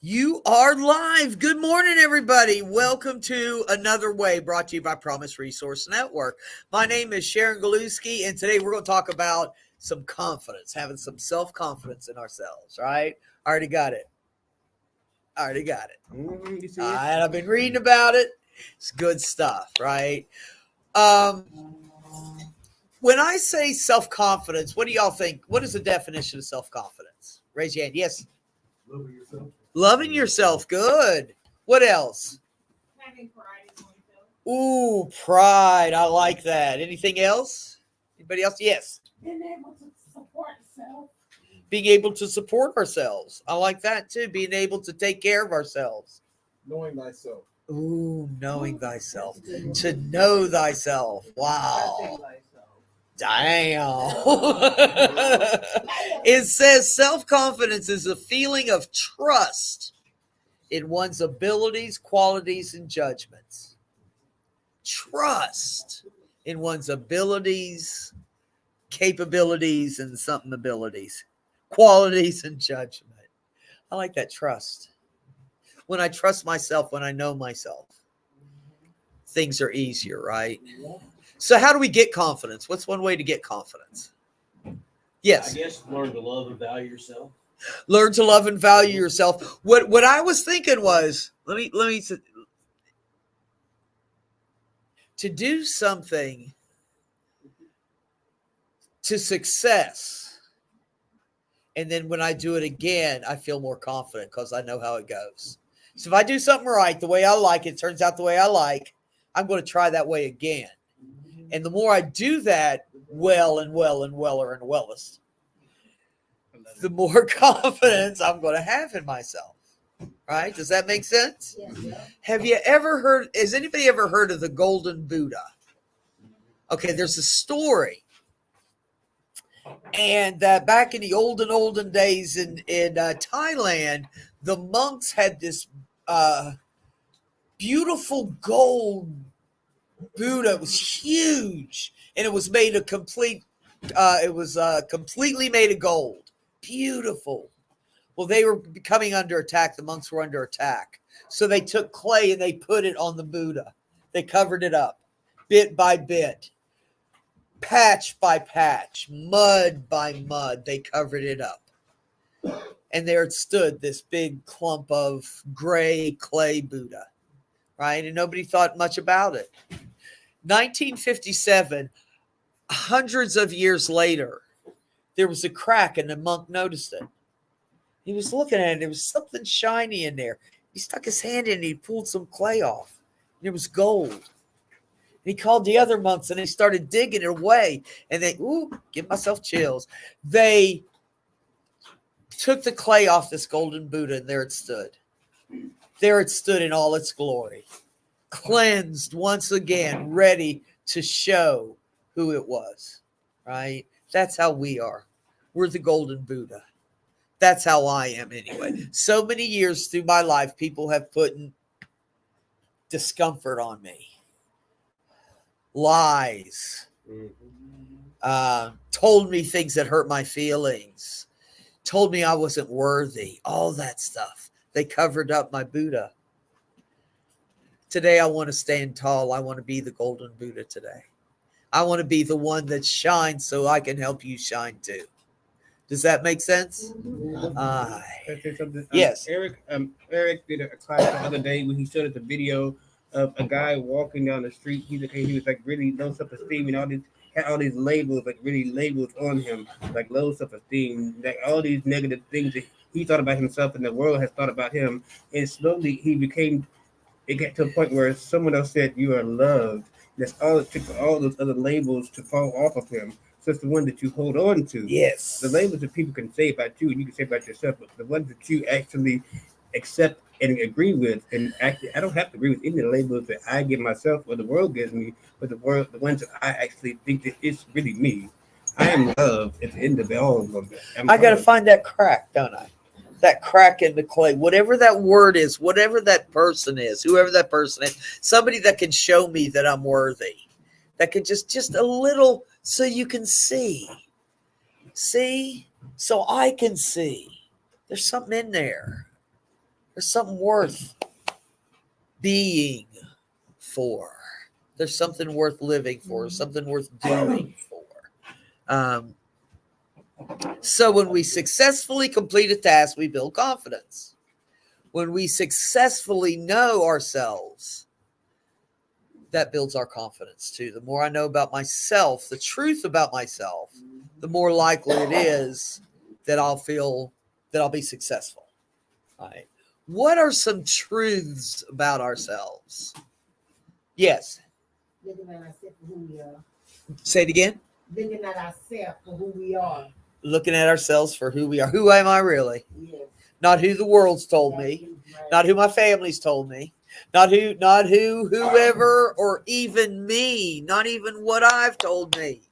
You are live. Good morning, everybody. Welcome to Another Way, brought to you by Promise Resource Network. My name is Sharon Galuski, and today we're going to talk about some confidence, having some self-confidence in ourselves, right? I already got it. All right, I've been reading about it. It's good stuff, right? Um, when I say self-confidence, what do y'all think? What is the definition of self-confidence? Raise your hand. Yes. Loving yourself. Loving yourself. Good. What else? Having pride in oneself. Ooh, pride. I like that. Anything else? Anybody else? Yes. Being able to support self. Being able to support ourselves. I like that too. Being able to take care of ourselves. Knowing thyself. Ooh, knowing thyself. To know thyself. Wow. Damn. It says self-confidence is a feeling of trust in one's abilities, qualities, and judgments. Trust in one's abilities, capabilities, and something abilities, qualities, and judgment. I like that trust. When I trust myself, when I know myself, things are easier, right? So how do we get confidence? What's one way to get confidence? Yes. I guess learn to love and value yourself. Learn to love and value yourself. What I was thinking was, let me to do something to success. And then when I do it again, I feel more confident because I know how it goes. So if I do something right, the way I like it, turns out the way I like, I'm going to try that way again. And the more I do that well and weller and wellest, the more confidence I'm going to have in myself. Right? Does that make sense? Yes. Have you ever heard, has anybody ever heard of the Golden Buddha? Okay, there's a story. And back in the olden days in Thailand, the monks had this beautiful gold Buddha. It was huge, and it was made of completely made of gold. Beautiful. Well, they were coming under attack. The monks were under attack. So they took clay and they put it on the Buddha. They covered it up bit by bit, patch by patch, mud by mud. They covered it up. And there it stood, this big clump of gray clay Buddha, right? And nobody thought much about it. 1957, hundreds of years later, there was a crack and the monk noticed it. He was looking at it. There was something shiny in there. He stuck his hand in and he pulled some clay off. And it was gold. And he called the other monks and they started digging it away. And they, give myself chills. They took the clay off this golden Buddha and there it stood. There it stood in all its glory. Cleansed once again, ready to show who it was. Right? That's how we are. We're the golden Buddha. That's how I am anyway. So many years through my life, people have put discomfort on me. Lies. Told me things that hurt my feelings. Told me I wasn't worthy. All that stuff. They covered up my Buddha. Today, I want to stand tall. I want to be the golden Buddha today. I want to be the one that shines so I can help you shine too. Does that make sense? Yes. Eric did a class the other day when he showed us a video of a guy walking down the street. He was like really low self-esteem and had all these labels, like really labels on him, like low self-esteem, like all these negative things that he thought about himself and the world has thought about him. And slowly it got to a point where someone else said, "You are loved." That's all it took for all those other labels to fall off of him. So it's the one that you hold on to. Yes. The labels that people can say about you and you can say about yourself, but the ones that you actually accept and agree with, and actually, I don't have to agree with any of the labels that I give myself or the world gives me, but the ones that I actually think that it's really me. I am loved at the end of all of them. I got to find that crack, don't I? That crack in the clay, whatever that word is, whatever that person is, whoever that person is, somebody that can show me that I'm worthy, that can just a little, so you can see, so I can see there's something in there. There's something worth being for. There's something worth living for, something worth doing for. So when we successfully complete a task, we build confidence. When we successfully know ourselves, that builds our confidence too. The more I know about myself, the truth about myself, the more likely it is that I'll feel that I'll be successful. All right. What are some truths about ourselves? Yes. Looking at ourselves for who we are. Say it again. Looking at ourselves for who we are. Looking at ourselves for who we are. Who am I really? Yeah. Not who the world's told me. Not who my family's told me. Not whoever, or even me. Not even what I've told me.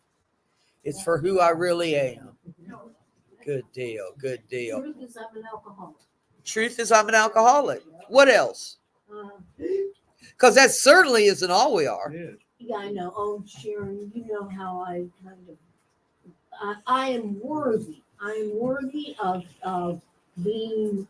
It's for who I really am. Good deal. Good deal. Truth is I'm an alcoholic. Truth is I'm an alcoholic. What else? Because that certainly isn't all we are. Yeah. Yeah, I know. Oh, Sharon, you know how I kind of, I am worthy. I am worthy of being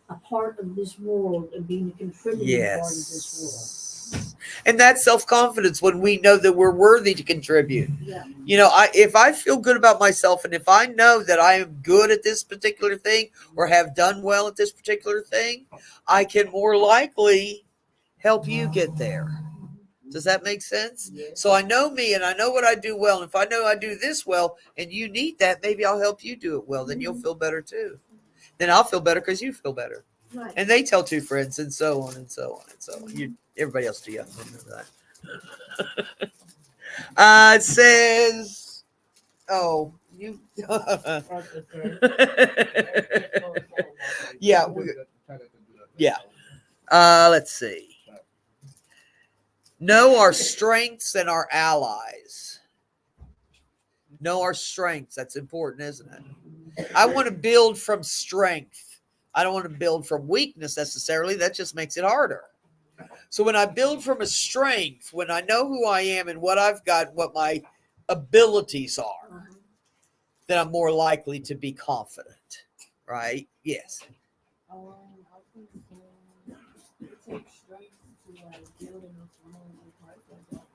a part of this world and being a contributing part of this Yes. And that's self-confidence when we know that we're worthy to contribute. world. Yeah. You know, if I feel good about myself and if I know that I am good at this particular thing or have done well at this particular thing, I can more likely help you get there. Does that make sense? Yeah. So I know me and I know what I do well. And if I know I do this well and you need that, maybe I'll help you do it well. Then you'll feel better too. Then I'll feel better because you feel better. Right. And they tell two friends and so on and so on and so on. Everybody else do you remember that? It says, oh, you. Yeah. Yeah. Let's see. Know our strengths and our allies. Know our strengths. That's important, isn't it? I want to build from strength. I don't want to build from weakness necessarily. That just makes it harder. So when I build from a strength, when I know who I am and what I've got, what my abilities are, then I'm more likely to be confident, right? Yes. I think it takes strength to build enough room with myself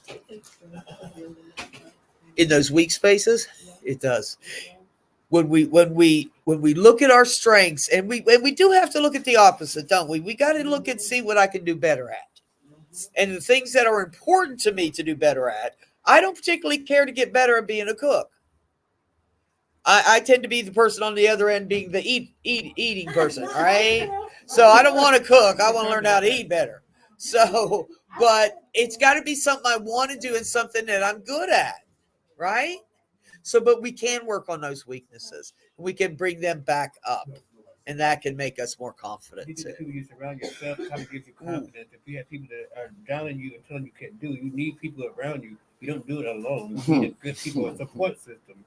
It takes strength to build enough. In those weak spaces, it does. When we look at our strengths, and we do have to look at the opposite, don't we? We got to look and see what I can do better at. And the things that are important to me to do better at, I don't particularly care to get better at being a cook. I tend to be the person on the other end being the eating person, right? So I don't want to cook. I want to learn how to eat better. So, but it's got to be something I want to do and something that I'm good at, right? So, but we can work on those weaknesses. We can bring them back up, and that can make us more confident You too. need the people you surround yourself kind of gives you confidence. If you have people that are down on you and telling you can't do it, you need people around you. You don't do it alone. You need a good people, a support system.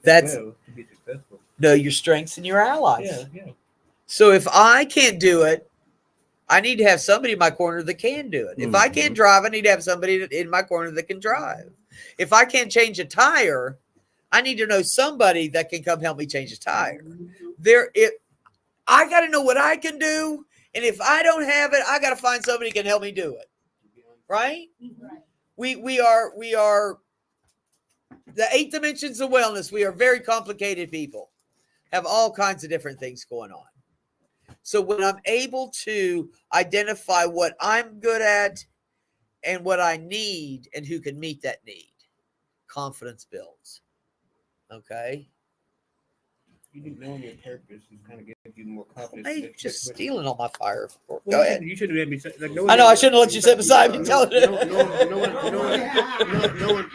That's to be successful. know your strengths and your allies. Yeah. So if I can't do it, I need to have somebody in my corner that can do it. If I can't drive, I need to have somebody in my corner that can drive. If I can't change a tire, I need to know somebody that can come help me change a tire. I got to know what I can do, and if I don't have it, I got to find somebody who can help me do it. Right? We are the 8 dimensions of wellness. We are very complicated people, have all kinds of different things going on. So when I'm able to identify what I'm good at and what I need and who can meet that need, confidence builds. Okay. You need knowing your purpose is kind of gives you more confidence. Hey, just stealing all my fire. Go Well, ahead. You shouldn't let me say. Like, I know I shouldn't let you sit beside me. Tell it.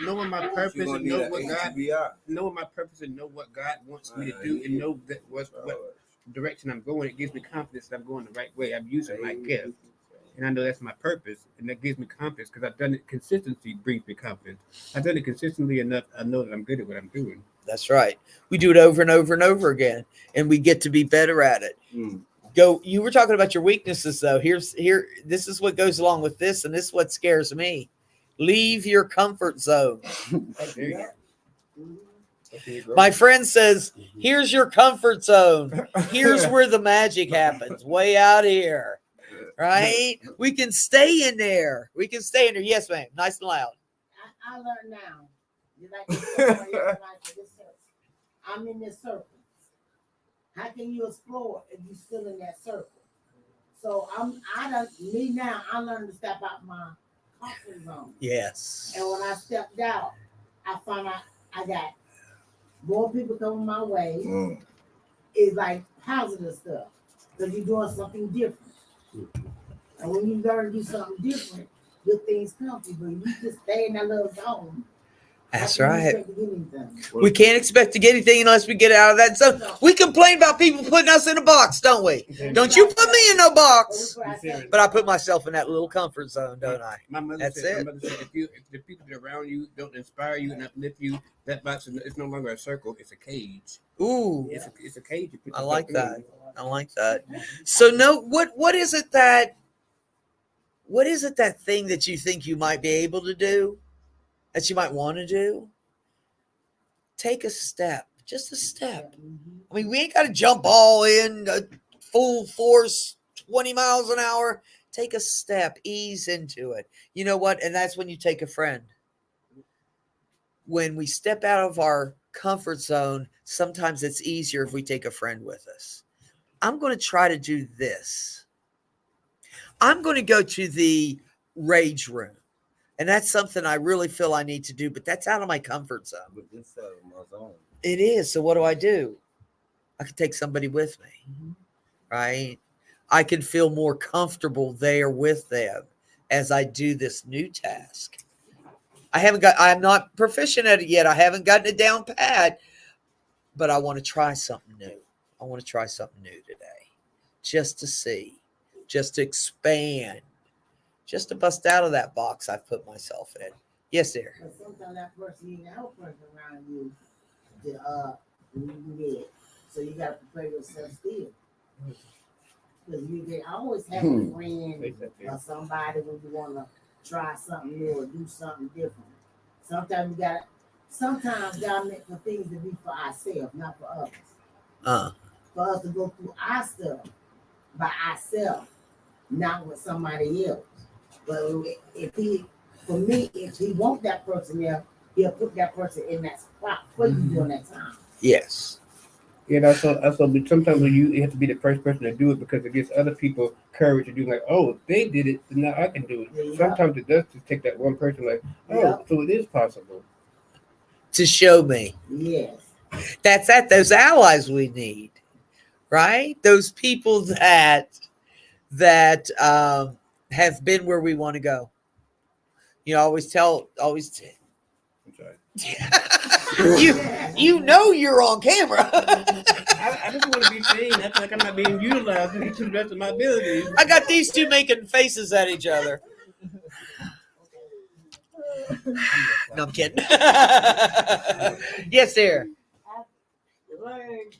Knowing my purpose and know what God, knowing my purpose and know what God wants me to do and know that what direction I'm going, it gives me confidence that I'm going the right way. I'm using my gift, and I know that's my purpose, and that gives me confidence because I've done it. Consistency brings me confidence. I've done it consistently enough. I know that I'm good at what I'm doing. That's right. We do it over and over and over again, and we get to be better at it. You were talking about your weaknesses, though. This is what goes along with this, and this is what scares me. Leave your comfort zone. My friend says, here's your comfort zone. Here's where the magic happens, way out here. Right? We can stay in there. We can stay in there. Yes, ma'am. Nice and loud. I learned now. You like this story, you like this circle. I'm in this circle. How can you explore if you're still in that circle? So I learned to step out my comfort zone. Yes. And when I stepped out, I found out I got more people coming my way. It's like positive stuff. Because you're doing something different. And when you learn to do something different, good things come to you. But you just stay in that little zone. That's how can you right. expect to get anything? We can't expect to get anything unless we get out of that zone. We complain about people putting us in a box, don't we? Don't you put me in no box. But I put myself in that little comfort zone, don't I? My mother That's said, it. My mother said, if the people that are around you don't inspire you and uplift you, that box is no longer a circle; it's a cage. Ooh, It's a cage. You put I like yourself that. I like that. So no, what is it that thing that you think you might be able to do, that you might want to do? Take a step, just a step. I mean, we ain't got to jump all in full force, 20 miles an hour. Take a step, ease into it. You know what? And that's when you take a friend. When we step out of our comfort zone, sometimes it's easier if we take a friend with us. I'm going to try to do this. I'm going to go to the rage room. And that's something I really feel I need to do, but that's out of my comfort zone. It is. So what do? I can take somebody with me, right? I can feel more comfortable there with them as I do this new task. I'm not proficient at it yet. I haven't gotten it down pat, but I want to try something new. I want to try something new today, just to see, just to expand, just to bust out of that box I've put myself in. Yes, dear. But sometimes that person, you need to have a person around you to when you do that. So you gotta prepare yourself still. Because you can always have a friend or somebody when you wanna try something new or do something different. Sometimes God meant for things to be for ourselves, not for others. For us to go through our stuff by ourselves, not with somebody else. But if he want that person there, he'll put that person in that spot for you during that time. Yes. Yeah, also, but sometimes when you have to be the first person to do it because it gives other people courage to do like, oh, they did it, so now I can do it. Yeah. Sometimes it does just take that one person like, oh, Yeah. so it is possible. To show me. Yes. That's those allies we need, right? Those people that have been where we want to go. You know, always. I'm sorry. You know you're on camera. I just want to be seen. I feel like I'm not being utilized to the best of my abilities. I got these two making faces at each other. No, I'm kidding. Yes, dear. I've learned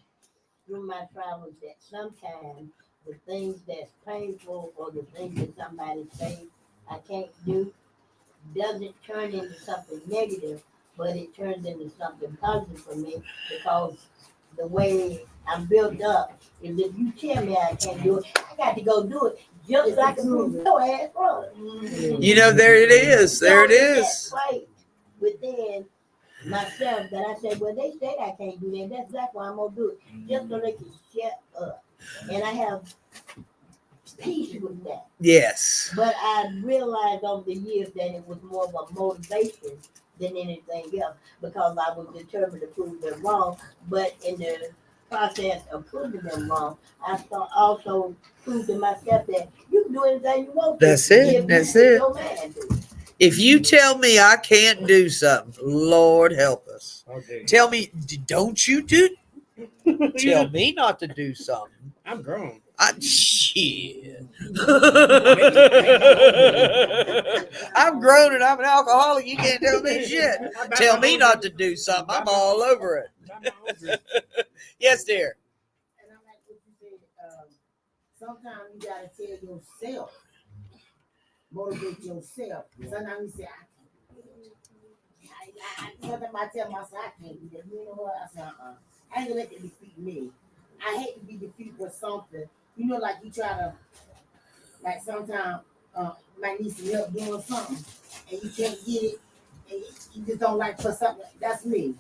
through my travels that sometimes the things that's painful or the things that somebody says I can't do doesn't turn into something negative, but it turns into something positive for me because the way I'm built up is if you tell me I can't do it, I got to go do it just like a prove your ass wrong. You know, there it is. There it is. Right within myself that I said, well, they said I can't do that. That's exactly why I'm gonna do it, just so they can shut up. And I have peace with that. Yes. But I realized over the years that it was more of a motivation than anything else because I was determined to prove them wrong. But in the process of proving them wrong, I also proved to myself that you can do anything you want to. That's it. if you That's put it. your mind to it. If you tell me I can't do something, Lord help us. Okay. Tell me, don't you do? Tell me not to do something. I'm grown. Shit. I'm grown and I'm an alcoholic. You can't tell me shit. Tell me not to do something. I'm all over it. Yes, dear. And I like what you said. Sometimes you gotta tell yourself, motivate yourself. Sometimes you say, sometimes I tell myself I can't do that. You know what? I said, I ain't gonna let it defeat me. I hate to be defeated with something. You know, like you try to, like sometimes might need some help doing something, and you can't get it, and you just don't like for something. That's me.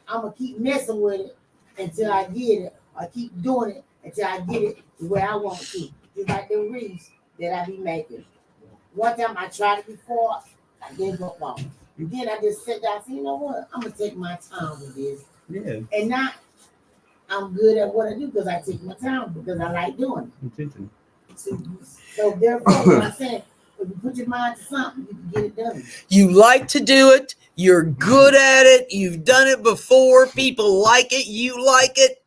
I'm gonna keep messing with it until I get it, or keep doing it until I get it the way I want to. Just like the wreaths that I be making. One time I tried it before, I gave up on it. And then I just sat down and said, you know what? I'm gonna take my time with this. Yeah, And now I'm good at what I do because I take my time because I like doing intention. it. So therefore, what I'm saying, if you put your mind to something, you can get it done. You like to do it. You're good at it. You've done it before. People like it. You like it.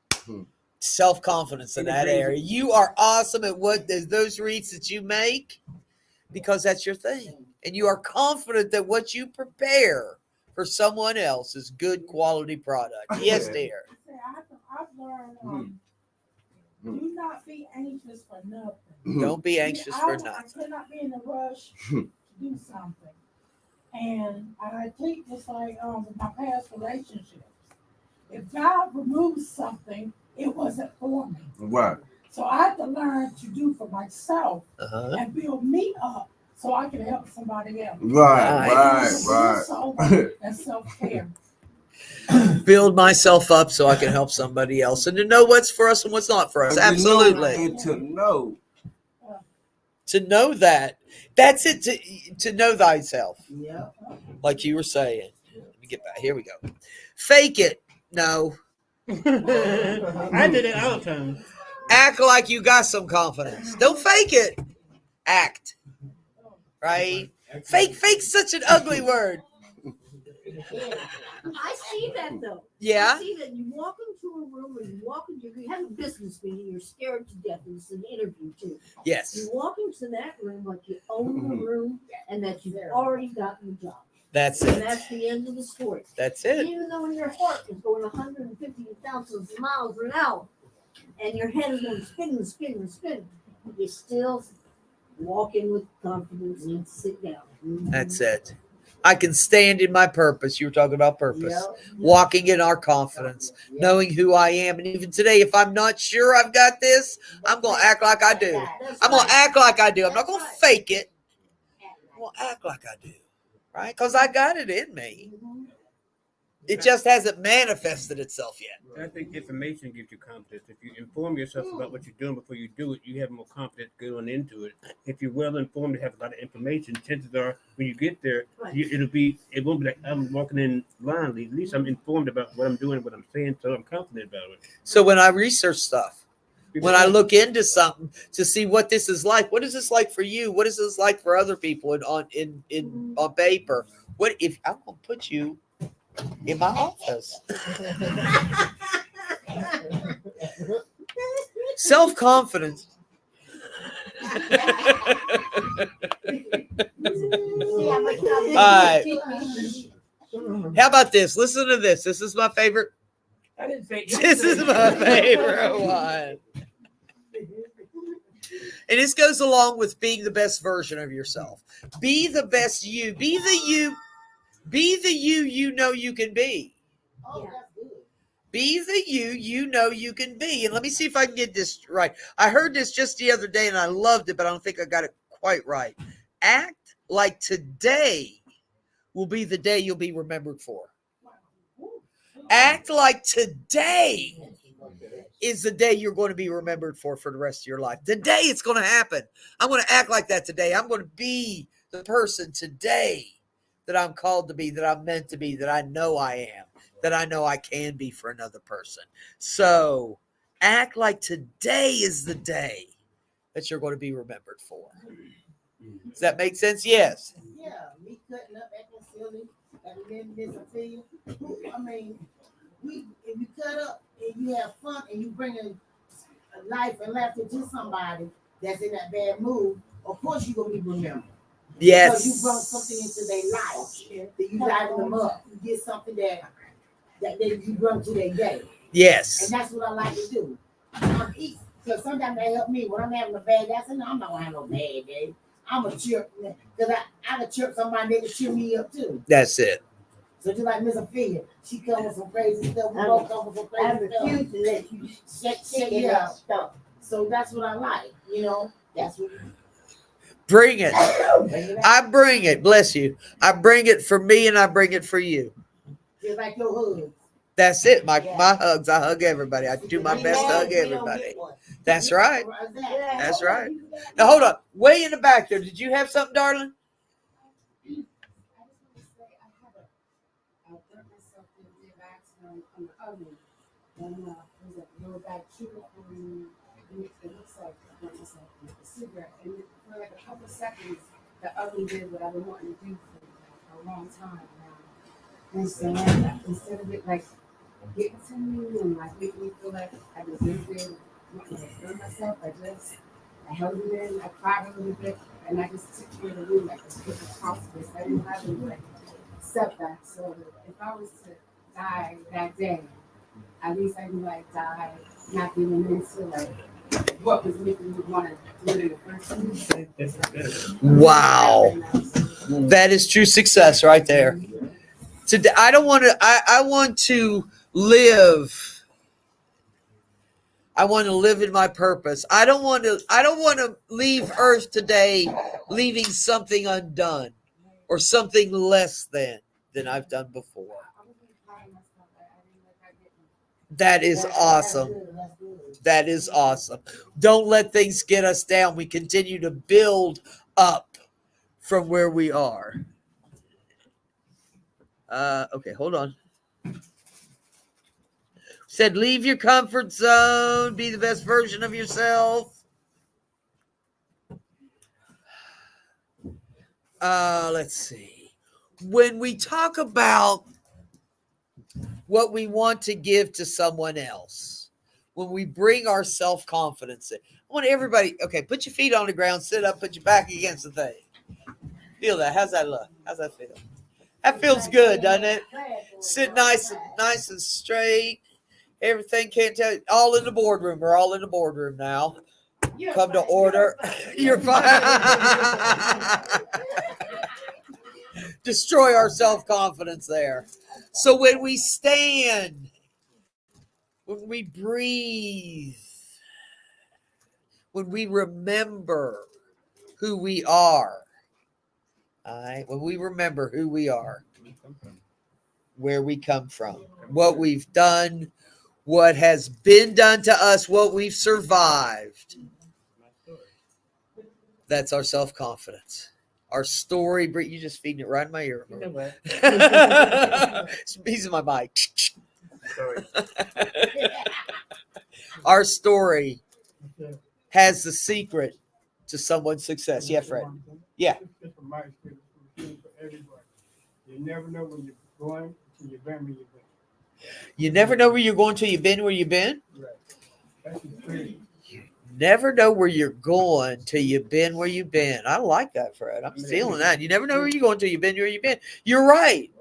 Self-confidence in that area. You are awesome at what those wreaths that you make because that's your thing. And you are confident that what you prepare for someone else is good quality product. Yes, dear. I've learned, do not be anxious for nothing. Don't be anxious for I nothing. cannot be in a rush to do something. And I think just like with my past relationships, if God removes something, it wasn't for me. Right. So I had to learn to do for myself Uh-huh. and build me up so I can help somebody else. Right. And self-care. Build myself up so I can help somebody else and to know what's for us and what's not for us. Absolutely. And to know. To know that. That's it. To know thyself. Yeah. Like you were saying. Let me get back. Here we go. Fake it. No. I did it all the time. Act like you got some confidence. Don't fake it. Act. Right? Fake's such an ugly word. I see that though. Yeah. I see that you walk into a room or you have a business meeting, you're scared to death, and it's an interview too. Yes. You walk into that room like you own the room and that you've already gotten the job. That's And it. that's the end of the story. That's it. Even though in your heart is going 150,000 miles an hour and your head is going spinning, you still walk in with confidence and sit down. That's it. I can stand in my purpose. You were talking about purpose. Yeah. Walking in our confidence, Yeah. knowing who I am. And even today, if I'm not sure I've got this, I'm going to act like I do. That's I'm going to right. act like I do. I'm not going to That's right. fake it. I'm going to act like I do. Right? Because I got it in me. It just hasn't manifested itself yet. I think information gives you confidence. If you inform yourself about what you're doing before you do it, you have more confidence going into it. If you're well informed and have a lot of information, chances are when you get there, Right. it won't be like I'm walking in blindly. At least I'm informed about what I'm doing, what I'm saying, so I'm confident about it. So when I research stuff, when I look into something to see what this is like, what is this like for you? What is this like for other people on paper? What if I'm going to put you in my office? Self-confidence. All right. How about this? Listen to this. This is my favorite. I didn't say This is my favorite one. And this goes along with being the best version of yourself. Be the best you. Be the you. Be the you know you can be. Oh, that's good. Be the you know you can be. And let me see if I can get this right. I heard this just the other day and I loved it, but I don't think I got it quite right. Act like today will be the day you'll be remembered for. Act like today is the day you're going to be remembered for the rest of your life. Today it's going to happen. I'm going to act like that today. I'm going to be the person today that I'm called to be, that I'm meant to be, that I know I am, that I know I can be for another person. So act like today is the day that you're going to be remembered for. Does that make sense? Yes. Yeah, me cutting up, acting silly, and then a feel. I mean, if you cut up and you have fun and you bring a life and laughter to somebody that's in that bad mood, of course you're gonna be remembered. Yes. Because you brought something into their life that you liven them up. You get something that you bring to their day. Yes. And that's what I like to do. Because sometimes they help me when I'm having a bad day. I say, no, I'm not gonna have no bad day. I'm a chirp because I can chirp somebody that can cheer me up too. That's it. So just like Miss Ophelia, she come with some crazy stuff. We both come with some I crazy stuff. refuse to let you Shake say it that up. stuff. So that's what I like. You know, that's what. Bring it. Bring it out. I bring it. Bless you. I bring it for me and I bring it for you. Just like your hugs. That's it. My hugs. I hug everybody. I do my best to hug everybody. That's right. That's right. Now hold on. Way in the back there. Did you have something, darling? I just want to say I had a burnt myself in the accident on the oven. And there's a lower back trigger on it looks like I burnt myself with a cigarette. And for like a couple of seconds, the oven did what I've been wanting to do for a long time now. And so instead of it like getting to me and like making me feel like I deserved it, wanting to burn myself, I held it in, I cried a little bit, and I just took care of the room like as quick as possible. So I didn't have any like setbacks. So if I was to die that day, at least I can like die not giving into like what was making me want to do it in the first place. Wow. That is true success right there. Today, I don't want to, I want to live. I want to live in my purpose. I don't want to leave earth today leaving something undone or something less than I've done before. That is awesome. That is awesome. Don't let things get us down. We continue to build up from where we are. Okay, hold on. Said, leave your comfort zone, be the best version of yourself. Let's see. When we talk about what we want to give to someone else, when we bring our self-confidence in, I want everybody, okay, put your feet on the ground, sit up, put your back against the thing. Feel that. How's that look? How's that feel? That feels good, doesn't it? Sit nice and straight. Everything can't tell you. All in the boardroom. We're all in the boardroom now. Come to order. You're fine. Destroy our self-confidence there. So when we stand, when we breathe, when we remember who we are, all right, when we remember who we are, where we come from, what we've done, what has been done to us, what we've survived. That's our self-confidence. Our story. You just feeding it right in my ear. You know what? He's in my mic. Our story has the secret to someone's success. Yeah, Fred. Yeah. Just from my experience, for everybody. You never know where you're going until you've been where you've been. You never know where you're going till you've been where you've been. Right. That's the truth. Never know where you're going till you've been where you've been. I like that, Fred. I'm feeling that. You never know where you're going till you've been where you've been. You're right.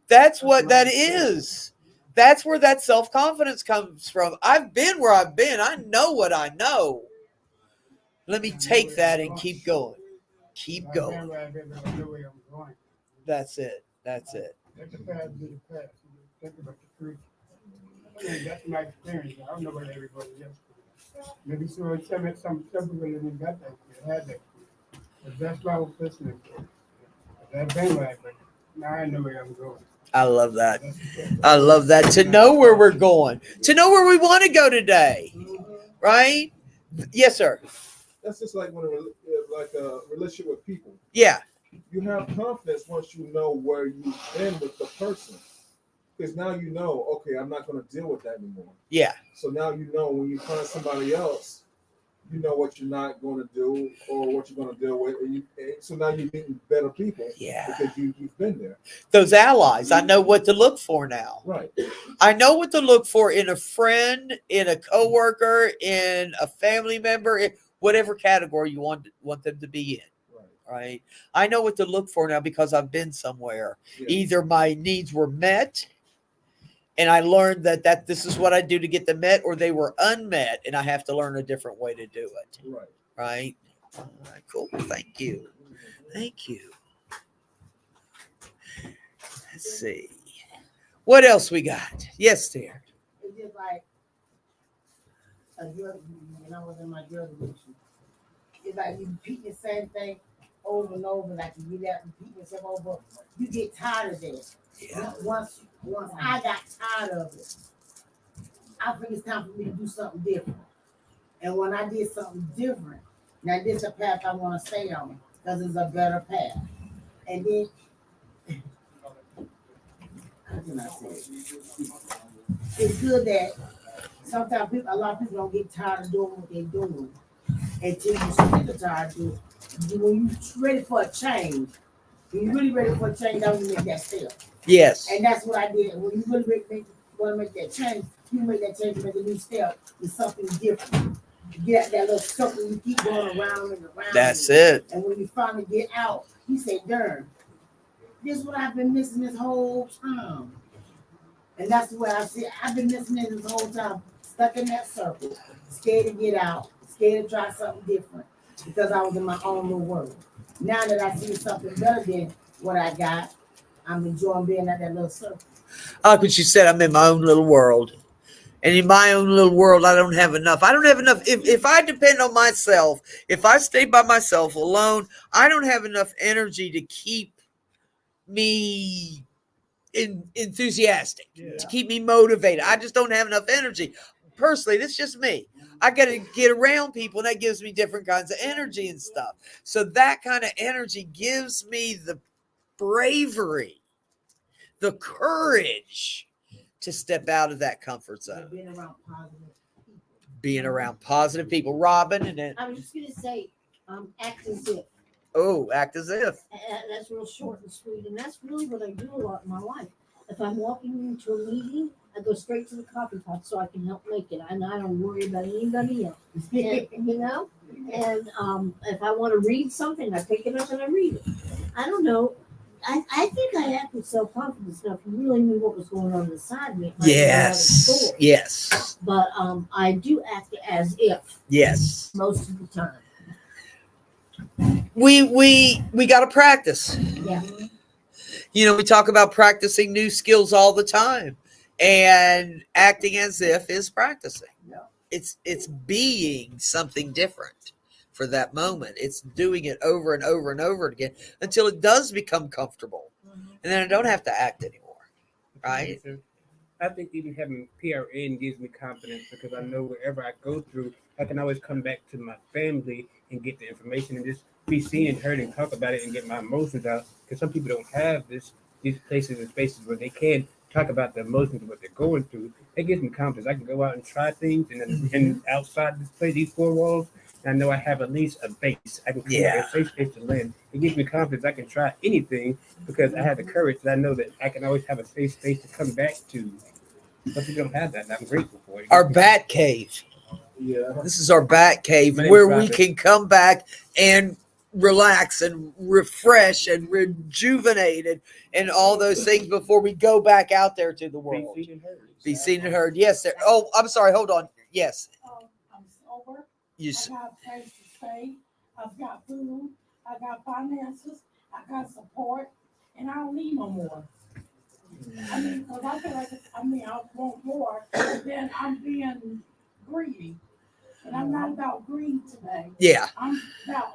That's what that is. That's where that self-confidence comes from. I've been where I've been. I know what I know. Let me take that and keep going. Keep going. I know where I'm going. That's it. That's it. Let the past be the past. Think about the future. And that's my experience. I don't know what everybody else is. Maybe some people didn't got that. They had that. But that's what I was listening for. That's been like, but now I know where I'm going. I love that. I love that. To know where we're going. To know where we want to go today. Right? Yes, sir. That's just like when a relationship with people. Yeah. You have confidence once you know where you've been with the person. Because now you know, okay, I'm not going to deal with that anymore. Yeah. So now you know when you find somebody else, you know what you're not going to do or what you're going to deal with. And so now you're meeting better people. Yeah. Because you've been there. Those allies. I know what to look for now. Right. I know what to look for in a friend, in a coworker, in a family member, in whatever category you want them to be in. Right. I know what to look for now because I've been somewhere. Yeah. Either my needs were met and I learned that this is what I do to get them met, or they were unmet and I have to learn a different way to do it. Right. Right. All right, cool. Thank you. Thank you. Let's see. What else we got? Yes, dear. It's just like a drug, when I was in my drug addiction. It's like you repeat the same thing over and over, like you get that repeat yourself over. You get tired of that. Yeah. Once I got tired of it, I think it's time for me to do something different. And when I did something different, now this is a path I want to stay on because it's a better path. And then, how can I say it? It's good that sometimes a lot of people don't get tired of doing what they're doing until you sick of tired of doing it. When you're ready for a change, when you're really ready for a change, that's when you make that step. Yes. And that's what I did. When you really want to make that change, you make that change, make a new step with something different. You get out that little circle, you keep going around and around. That's it. And when you finally get out, you say, darn, this is what I've been missing this whole time. And that's the way I see it. I've been missing it this whole time, stuck in that circle, scared to get out, scared to try something different because I was in my own little world. Now that I see something better than what I got, I'm enjoying being at that little circle. I like what you said. I'm in my own little world. And in my own little world, I don't have enough. I don't have enough. If I depend on myself, if I stay by myself alone, I don't have enough energy to keep me enthusiastic, to keep me motivated. I just don't have enough energy. Personally, that's just me. I got to get around people, and that gives me different kinds of energy and stuff. So that kind of energy gives me the bravery, the courage to step out of that comfort zone. Being around positive people. Robin, and then, I was just gonna say, act as if. act as if. That's real short and sweet, and that's really what I do a lot in my life. If I'm walking into a meeting, I go straight to the coffee pot so I can help make it, and I don't worry about anybody else. And, and if I want to read something, I pick it up and I read it. I don't know. I think I act with self-confidence now. If you really knew what was going on inside me, it might be another story. Yes. But I do act as if. Yes. Most of the time. We got to practice. Yeah. You know, we talk about practicing new skills all the time, and acting as if is practicing. It's being something different for that moment. It's doing it over and over and over again until it does become comfortable, and then I don't have to act anymore. Right? I think even having PRN gives me confidence because I know wherever I go through, I can always come back to my family and get the information and just be seen and heard and talk about it and get my emotions out. Because some people don't have these places and spaces where they can talk about the emotions of what they're going through. It gives me confidence. I can go out and try things, and outside this place, these four walls, I know I have at least a base. I can create a safe space to land. It gives me confidence. I can try anything because I have the courage that I know that I can always have a safe space to come back to. But you don't have that, and I'm grateful for it. Our bat cave. Yeah. This is our bat cave My name's where we Robert. can come back and relax and refresh and rejuvenate and all those things before we go back out there to the world. Be seen and heard. Be seen and heard. Yes, sir. Oh, I'm sorry. Hold on. Yes. I'm sober. You. I got a place to stay. I've got food. I got finances. I got support, and I don't need no more. I mean, because I feel like I want more, but then I'm being greedy, and I'm not about greed today. Yeah. I'm about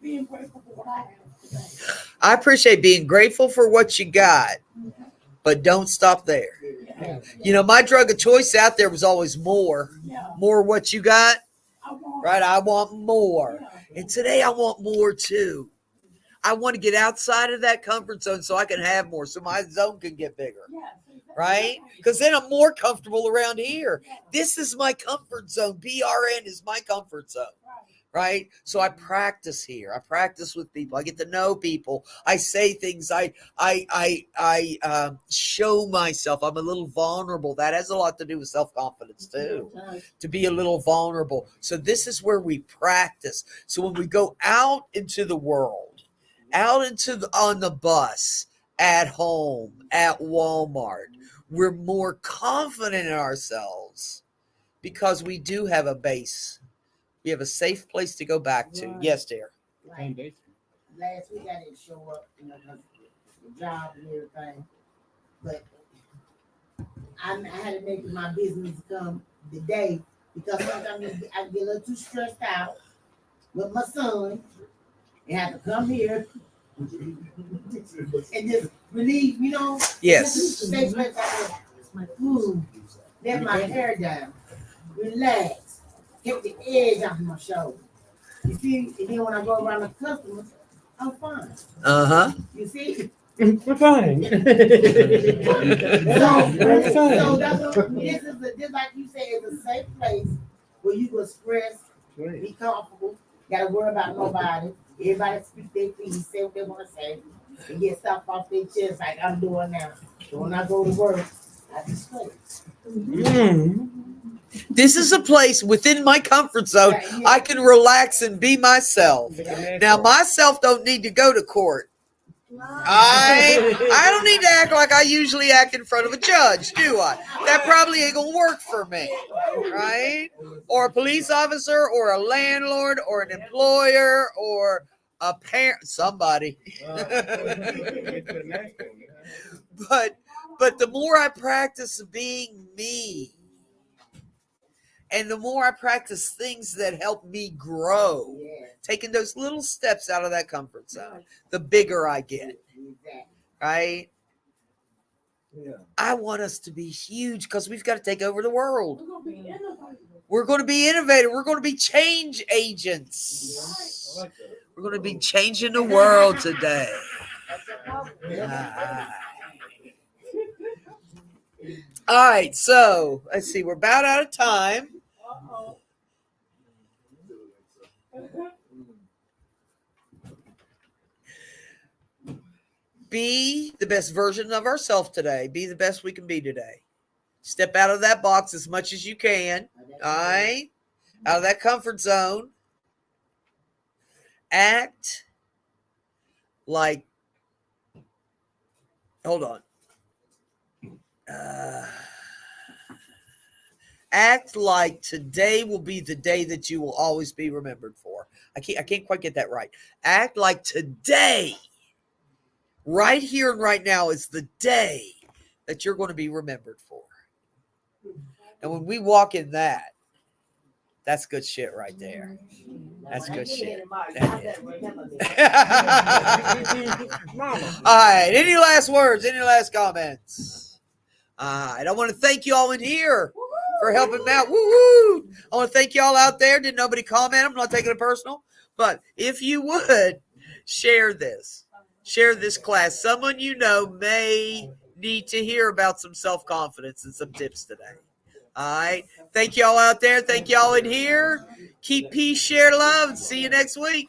being grateful for what I have today. I appreciate being grateful for what you got, but don't stop there. Yeah. You know, my drug of choice out there was always more. Yeah. More what you got, I want, right? I want more. Yeah. And today I want more too. I want to get outside of that comfort zone so I can have more, so my zone can get bigger, Yeah. right? Because then I'm more comfortable around here. This is my comfort zone. PRN is my comfort zone, right? So I practice here. I practice with people. I get to know people. I say things. I show myself. I'm a little vulnerable. That has a lot to do with self-confidence too. To be a little vulnerable. So this is where we practice. So when we go out into the world, on the bus, at home, at Walmart, we're more confident in ourselves because we do have a base. We have a safe place to go back to. Right. Yes, dear. Like last week I didn't show up, because the job and everything. But I had to make it my business to come today because sometimes I get a little too stressed out with my son and have to come here and just relieve, you know. Yes. Safe place I can let my hair down, relax, get the edge off my shoulder. You see, and then when I go around the customers, I'm fine. Uh-huh. You see? We're fine. So that's what, this is just like you said, it's a safe place where you can express, be comfortable, gotta worry about nobody. Everybody speak their piece, say what they want to say, and get stuff off their chest like I'm doing now. So when I go to work, I just play. This is a place within my comfort zone. I can relax and be myself. Now, myself don't need to go to court. I don't need to act like I usually act in front of a judge, do I? That probably ain't gonna work for me, right? Or a police officer, or a landlord, or an employer, or a parent, somebody. But the more I practice being me, and the more I practice things that help me grow, taking those little steps out of that comfort zone, the bigger I get, right? Yeah. I want us to be huge because we've got to take over the world. We're gonna be innovative. We're going to be innovative. We're going to be change agents. We're going to be changing the world today. All right, so let's see. We're about out of time. Uh-oh. Be the best version of ourselves today. Be the best we can be today. Step out of that box as much as you can. All right? Out of that comfort zone. Act like, hold on. Act like today will be the day that you will always be remembered for. I can't quite get that right. Act like today, right here and right now, is the day that you're going to be remembered for. And when we walk in that, that's good shit right there. That's good shit. That is. All right. Any last words? Any last comments? All right. I want to thank you all in here for helping me out. Woo-woo! I want to thank you all out there. Didn't nobody comment? I'm not taking it personal. But if you would, share this. Share this class. Someone you know may need to hear about some self-confidence and some tips today. All right. Thank you all out there. Thank you all in here. Keep peace, share love, and see you next week.